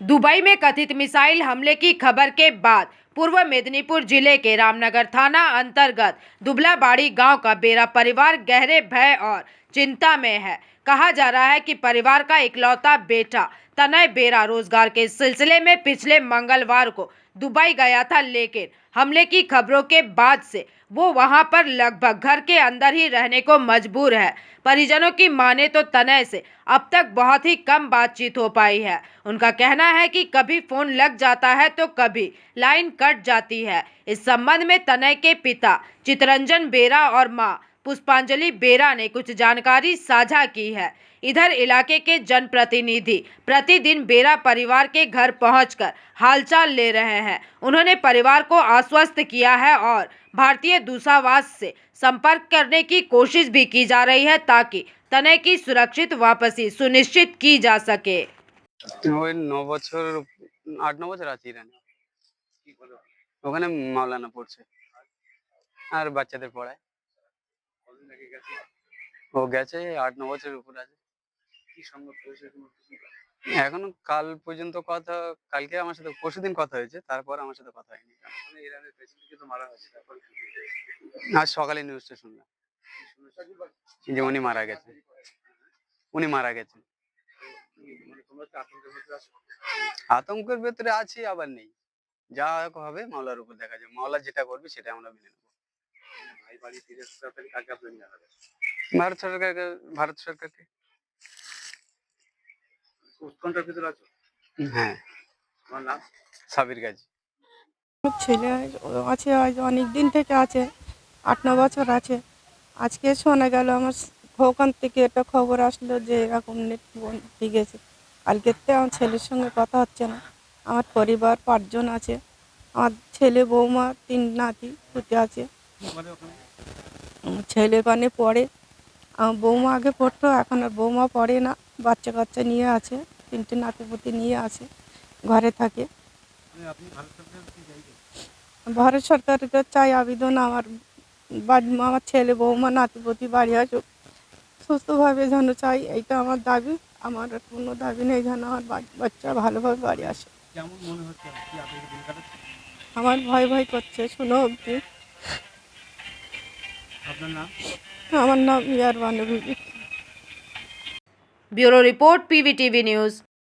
Dubai में कथित missile हमले की खबर के बाद पूर्व मेदिनीपुर जिले के रामनगर थाना अंतर्गत दुबलाबाड़ी गांव का बेरा परिवार गहरे भय और चिंता में है। कहा जा रहा है कि परिवार का इकलौता बेटा तनय बेरा रोजगार के सिलसिले में पिछले मंगलवार को दुबई गया था, लेकिन हमले की खबरों के बाद से वो वहां पर लगभग घर के अंदर ही रहने को मजबूर है। परिजनों की माने तो तनय से अब तक बहुत ही कम बातचीत हो पाई है। उनका कहना है कि कभी फोन लग जाता है तो कभी लाइन कट जाती है। इस संबंध में तनय के पिता चितरंजन बेरा और मां पुष्पांजलि बेरा ने कुछ जानकारी साझा की है। इधर इलाके के जनप्रतिनिधि प्रतिदिन बेरा परिवार के घर पहुंचकर हालचाल ले रहे हैं। उन्होंने परिवार को आश्वस्त किया है और भारतीय दूतावास से संपर्क करने की कोशिश भी की जा रही है ताकि तनय की सुरक्षित वापसी सुनिश्चित की जा सके। ওই 9 বছর 8-9 বছর আছি ইরানে। ওখানে মাওলানা পড়ছে আর বাচ্চাদের পড়ায়। ও গেছে 8-9 বছরের উপর আছে। এখনো কাল পর্যন্ত কথা, কালকে আমার সাথে পরশুদিন কথা হয়েছে, তারপর আমার সাথে কথা হয়নি। আজ সকালে নিউজটা শুনলাম যে উনি মারা গেছেন। আতঙ্কের ভেতরে আছি, আবার নেই। যা হবে মাওলার উপর দেখা যাবে। মাওলা যেটা করবে সেটা আমরা মেনে নেব। ভারত সরকারকে ভারত সরকারকে হ্যাঁ, সাবির গাজী। ছেলে আছে, আজ অনেক দিন থেকে আছে, 8-9 বছর আছে। আজকে শোনা গেল আমার ওখান থেকে একটা খবর আসলো যে এরকম নেট বন্ধ হয়ে গেছে। কালকেতে আমার ছেলের সঙ্গে কথা হচ্ছে না। আমার পরিবার 5 জন আছে, আমার ছেলে বৌমা 3 নাতি পুতি আছে। ছেলে ওখানে পড়ে, আমার বৌমা আগে পড়তো, এখন আর বৌমা পড়ে না। বাচ্চা কাচ্চা নিয়ে আছে, 3টে নাতিপুতি নিয়ে আছে, ঘরে থাকে। ভারত সরকারকে চাই আবেদন, আমার ছেলে বৌমা নাতিপতি বাড়ি আসুক, সুস্থভাবে যেন চাই, এইটা আমার দাবি। আমার আর কোনো দাবি নেই, যেন আমার বাচ্চা ভালোভাবে বাড়ি আসে। আমার ভয় ভয় করছে শুনো অবধি। আমার নাম ইয়ার বানু বিবি। Bureau report, PVTV news.